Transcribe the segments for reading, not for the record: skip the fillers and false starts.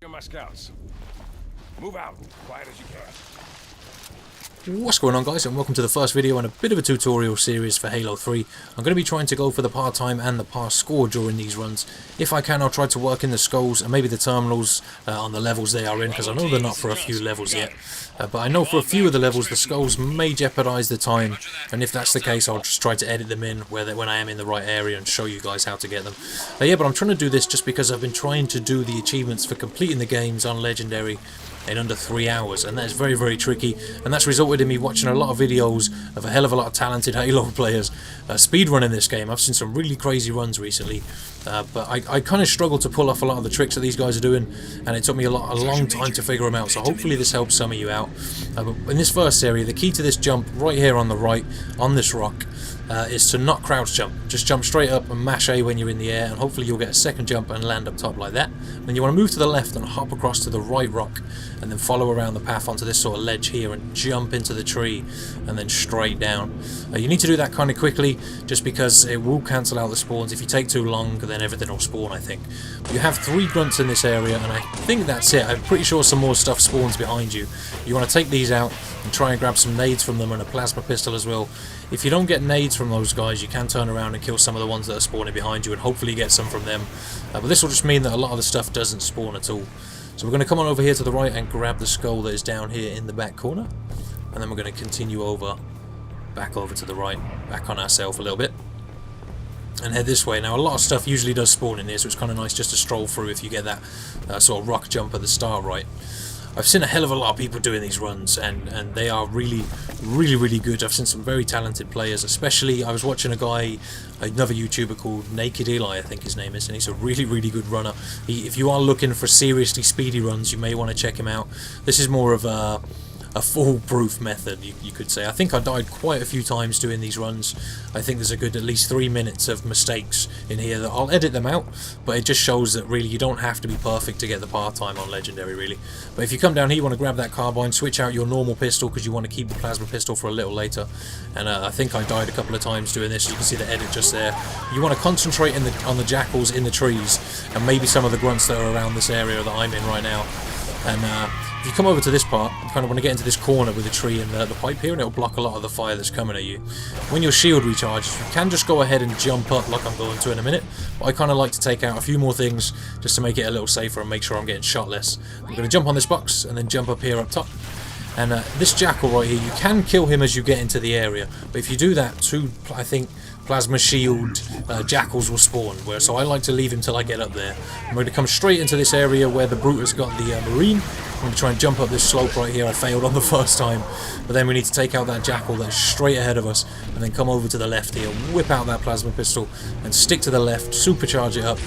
My scouts. Move out, quiet as you can. What's going on, guys, and welcome to the first video in a bit of a tutorial series for Halo 3. I'm going to be trying to go for the par time and the par score during these runs. If I can, I'll try to work in the skulls and maybe the terminals on the levels they are in, because I know they're not for a few levels yet. But I know for a few of the levels the skulls may jeopardise the time, and if that's the case I'll just try to edit them in when I am in the right area and show you guys how to get them. Yeah, but I'm trying to do this just because I've been trying to do the achievements for completing the games on Legendary in under 3 hours, and that's very, very tricky, and that's resulted in me watching a lot of videos of a hell of a lot of talented Halo players speedrunning this game. I've seen some really crazy runs recently, but I kind of struggled to pull off a lot of the tricks that these guys are doing, and it took me a long time to figure them out, so hopefully this helps some of you out. But in this first area, the key to this jump right here on the right, on this rock, is to not crouch jump. Just jump straight up and mash A when you're in the air, and hopefully you'll get a second jump and land up top like that. Then you want to move to the left and hop across to the right rock, and then follow around the path onto this sort of ledge here and jump into the tree and then straight down. You need to do that kind of quickly just because it will cancel out the spawns. If you take too long, then everything will spawn, I think. You have 3 grunts in this area, and I think that's it. I'm pretty sure some more stuff spawns behind you. You want to take these out and try and grab some nades from them and a plasma pistol as well. If you don't get nades from those guys, you can turn around and kill some of the ones that are spawning behind you and hopefully get some from them. But this will just mean that a lot of the stuff doesn't spawn at all. So we're going to come on over here to the right and grab the skull that is down here in the back corner. And then we're going to continue back over to the right, back on ourselves a little bit. And head this way. Now a lot of stuff usually does spawn in here, so it's kind of nice just to stroll through if you get that sort of rock jump at the start right. I've seen a hell of a lot of people doing these runs, and they are really good. I've seen some very talented players, especially I was watching a guy, another YouTuber called Naked Eli, I think his name is, and he's a really good runner. If you are looking for seriously speedy runs, you may want to check him out. This is more of a foolproof method, you could say. I think I died quite a few times doing these runs. I think there's a good at least 3 minutes of mistakes in here that I'll edit them out, but it just shows that really you don't have to be perfect to get the par time on Legendary, really. But if you come down here, you want to grab that carbine, switch out your normal pistol because you want to keep the plasma pistol for a little later. And I think I died a couple of times doing this. You can see the edit just there. You want to concentrate on the jackals in the trees and maybe some of the grunts that are around this area that I'm in right now. And if you come over to this part, you kind of want to get into this corner with the tree and the pipe here, and it'll block a lot of the fire that's coming at you. When your shield recharges, you can just go ahead and jump up like I'm going to in a minute, but I kind of like to take out a few more things just to make it a little safer and make sure I'm getting shot less. I'm going to jump on this box and then jump up here up top. And this jackal right here, you can kill him as you get into the area, but if you do that, 2, I think, plasma shield jackals will spawn, so I like to leave him till I get up there. I'm going to come straight into this area where the brute has got the marine. I'm going to try and jump up this slope right here. I failed on the first time, but then we need to take out that jackal that's straight ahead of us, and then come over to the left here, whip out that plasma pistol and stick to the left, supercharge it up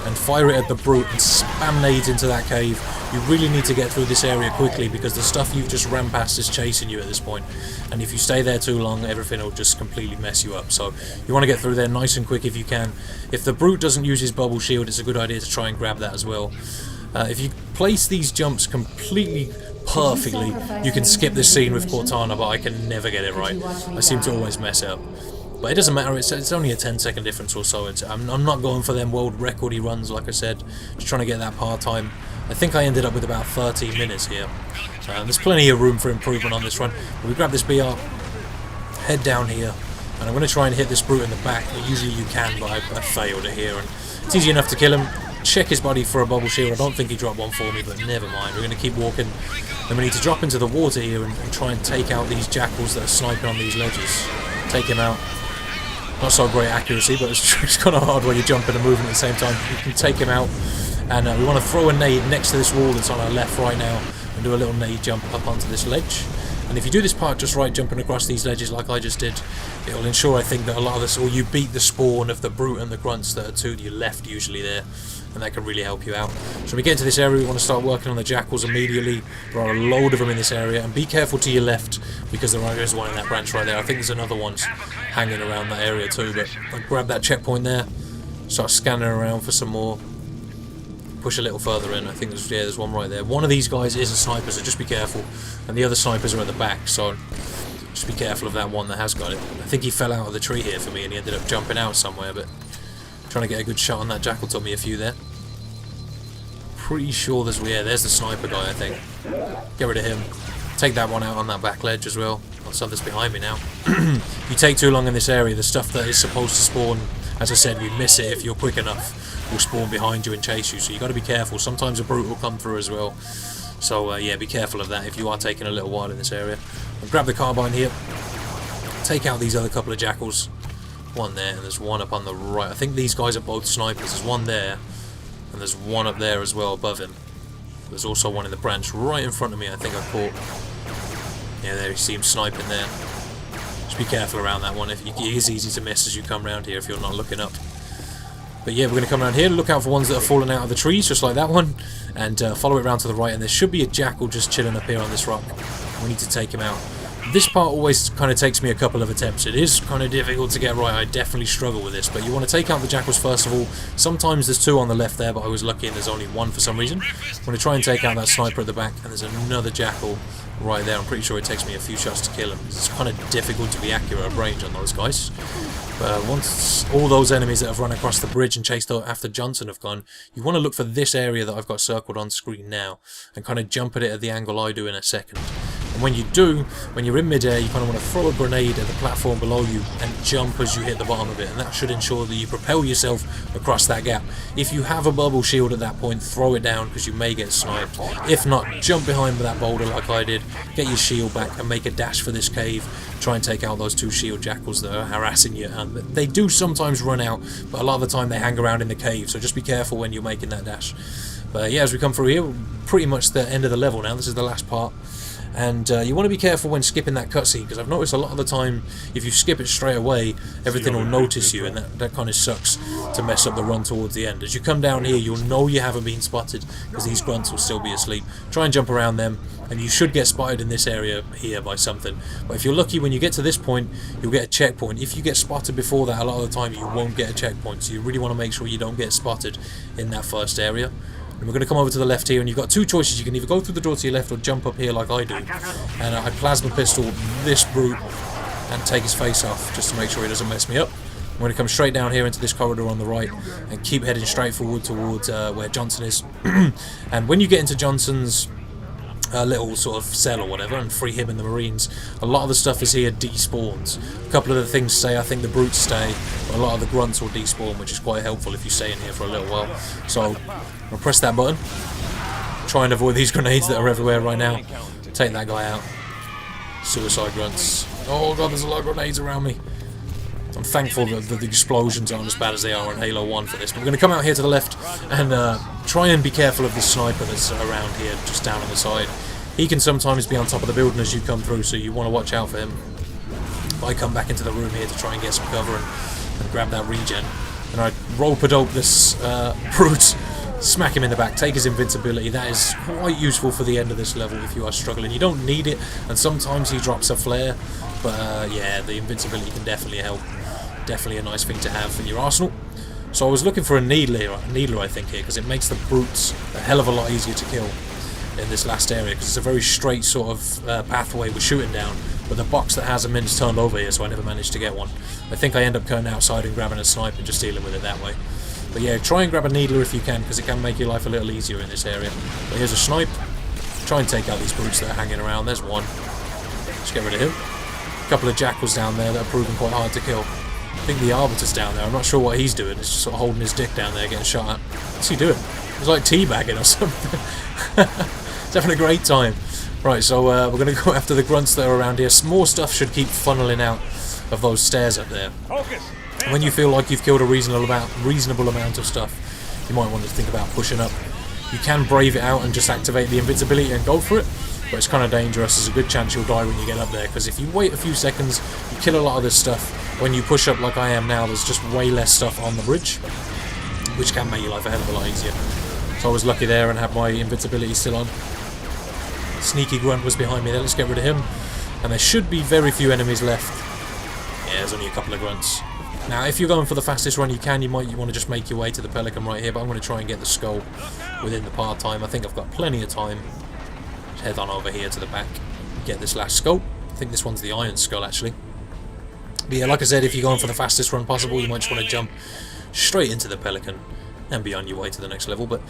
and fire it at the brute and spam nades into that cave. You really need to get through this area quickly because the stuff you've just ran past is chasing you at this point, and if you stay there too long, everything will just completely mess you up. So you want to get through there nice and quick if you can. If the brute doesn't use his bubble shield, it's a good idea to try and grab that as well. If you place these jumps completely perfectly, you can skip this scene with Cortana, but I can never get it right. I seem to always mess it up. But it doesn't matter, it's only a 10-second difference or so. I'm not going for them world recordy runs, like I said, just trying to get that par time. I think I ended up with about 13 minutes here. There's plenty of room for improvement on this run. But we grab this BR, head down here, and I'm going to try and hit this brute in the back. Usually you can, but I failed it here. And it's easy enough to kill him. Check his body for a bubble shield. I don't think he dropped one for me, but never mind. We're going to keep walking. Then we need to drop into the water here and try and take out these jackals that are sniping on these ledges. Take him out. Not so great accuracy, but it's kind of hard when you're jumping and moving at the same time. You can take him out, and we want to throw a nade next to this wall that's on our left right now and do a little nade jump up onto this ledge. And if you do this part just right, jumping across these ledges like I just did, it'll ensure, I think, that a lot of this, or you beat the spawn of the brute and the grunts that are to your left usually there, and that can really help you out. So when we get into this area, we want to start working on the jackals immediately. There are a load of them in this area, and be careful to your left because there is one in that branch right there. I think there's another one hanging around that area too, but I'll grab that checkpoint there, start scanning around for some more. Push a little further in. I think there's one right there. One of these guys is a sniper, so just be careful, and the other snipers are at the back, so just be careful of that one that has got it. I think he fell out of the tree here for me and he ended up jumping out somewhere, but trying to get a good shot on that jackal took me a few there. pretty sure there's the sniper guy, I think. Get rid of him. Take that one out on that back ledge as well. Oh, something's behind me now. You take too long in this area, the stuff that is supposed to spawn, as I said, we miss it if you're quick enough, will spawn behind you and chase you, so you got to be careful. Sometimes a brute will come through as well. So yeah, be careful of that if you are taking a little while in this area. I'll grab the carbine here. Take out these other couple of jackals. One there, and there's one up on the right. I think these guys are both snipers. There's one there, and there's one up there as well above him. There's also one in the branch right in front of me, I think I caught. Yeah, there you see him sniping there. Just be careful around that one. It is easy to miss as you come around here if you're not looking up. But yeah, we're going to come around here, look out for ones that are falling out of the trees, just like that one, and follow it around to the right, and there should be a jackal just chilling up here on this rock. We need to take him out. This part always kind of takes me a couple of attempts. It is kind of difficult to get right. I definitely struggle with this, but you want to take out the jackals first of all. Sometimes there's two on the left there, but I was lucky and there's only one for some reason. I'm going to try and take out that sniper at the back, and there's another jackal right there. I'm pretty sure it takes me a few shots to kill him. It's kind of difficult to be accurate at range on those guys. But once all those enemies that have run across the bridge and chased after Johnson have gone, you want to look for this area that I've got circled on screen now, and kind of jump at it at the angle I do in a second. And when you do, when you're in midair, you kind of want to throw a grenade at the platform below you and jump as you hit the bottom of it, and that should ensure that you propel yourself across that gap. If you have a bubble shield at that point, throw it down because you may get sniped. If not, jump behind that boulder like I did, get your shield back and make a dash for this cave. Try and take out those two shield jackals that are harassing you. And they do sometimes run out, but a lot of the time they hang around in the cave, so just be careful when you're making that dash. But yeah, as we come through here, we're pretty much the end of the level now. This is the last part. And you want to be careful when skipping that cutscene, because I've noticed a lot of the time if you skip it straight away, everything will notice you, and that kind of sucks to mess up the run towards the end. As you come down here, you'll know you haven't been spotted because these grunts will still be asleep. Try and jump around them, and you should get spotted in this area here by something. But if you're lucky, when you get to this point, you'll get a checkpoint. If you get spotted before that, a lot of the time you won't get a checkpoint, so you really want to make sure you don't get spotted in that first area. And we're going to come over to the left here, and you've got two choices. You can either go through the door to your left or jump up here like I do. And I plasma pistol this brute and take his face off just to make sure he doesn't mess me up. I'm going to come straight down here into this corridor on the right and keep heading straight forward towards where Johnson is. And when you get into Johnson's little sort of cell or whatever and free him and the Marines, a lot of the stuff is here despawns. A couple of the things stay, I think the brutes stay, but a lot of the grunts will despawn, which is quite helpful if you stay in here for a little while. So I'll press that button, try and avoid these grenades that are everywhere right now, take that guy out. Suicide grunts. Oh god, there's a lot of grenades around me. I'm thankful that the explosions aren't as bad as they are in Halo 1 for this. But we're going to come out here to the left and try and be careful of this sniper that's around here, just down on the side. He can sometimes be on top of the building as you come through, so you want to watch out for him. I come back into the room here to try and get some cover and grab that regen. And I rope-a-dope this brute, smack him in the back, take his invincibility. That is quite useful for the end of this level if you are struggling. You don't need it, and sometimes he drops a flare, but yeah, the invincibility can definitely help. Definitely a nice thing to have in your arsenal. So I was looking for a needler I think here, because it makes the brutes a hell of a lot easier to kill in this last area, because it's a very straight sort of pathway we're shooting down, but the box that has them in is turned over here, so I never managed to get one. I think I end up going outside and grabbing a sniper and just dealing with it that way. But yeah, try and grab a needler if you can, because it can make your life a little easier in this area. But here's a snipe. Try and take out these brutes that are hanging around. There's one. Just get rid of him. A couple of jackals down there that are proving quite hard to kill. I think the Arbiter's down there. I'm not sure what he's doing. He's just sort of holding his dick down there, getting shot at. What's he doing? He's like teabagging or something. He's having a great time. Right, so we're going to go after the grunts that are around here. Some more stuff should keep funneling out of those stairs up there. When you feel like you've killed a reasonable amount of stuff, you might want to think about pushing up. You can brave it out and just activate the invincibility and go for it, but it's kind of dangerous. There's a good chance you'll die when you get up there, because if you wait a few seconds, you kill a lot of this stuff. When you push up like I am now, there's just way less stuff on the bridge, which can make your life a hell of a lot easier. So I was lucky there and had my invincibility still on. Sneaky grunt was behind me there. Let's get rid of him. And there should be very few enemies left. Yeah, there's only a couple of grunts. Now, if you're going for the fastest run you can, you want to just make your way to the Pelican right here, but I'm going to try and get the skull within the part time. I think I've got plenty of time. Just head on over here to the back, get this last skull. I think this one's the iron skull, actually. But yeah, like I said, if you're going for the fastest run possible, you might just want to jump straight into the Pelican and be on your way to the next level. But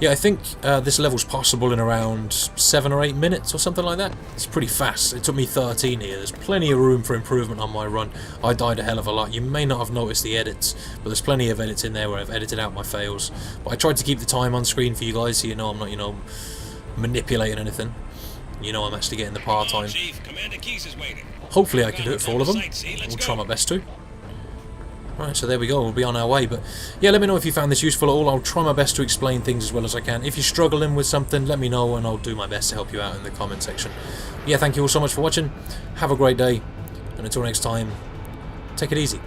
yeah, I think this level's possible in around 7 or 8 minutes or something like that. It's pretty fast. It took me 13 here. There's plenty of room for improvement on my run. I died a hell of a lot. You may not have noticed the edits, but there's plenty of edits in there where I've edited out my fails. But I tried to keep the time on screen for you guys, so you know I'm not, you know, manipulating anything. You know I'm actually getting the par time. Hopefully I can do it for all of them. We'll try my best to. Right, so there we go, we'll be on our way. But yeah, let me know if you found this useful at all. I'll try my best to explain things as well as I can. If you're struggling with something, let me know and I'll do my best to help you out in the comment section. Yeah, thank you all so much for watching. Have a great day, and until next time, take it easy.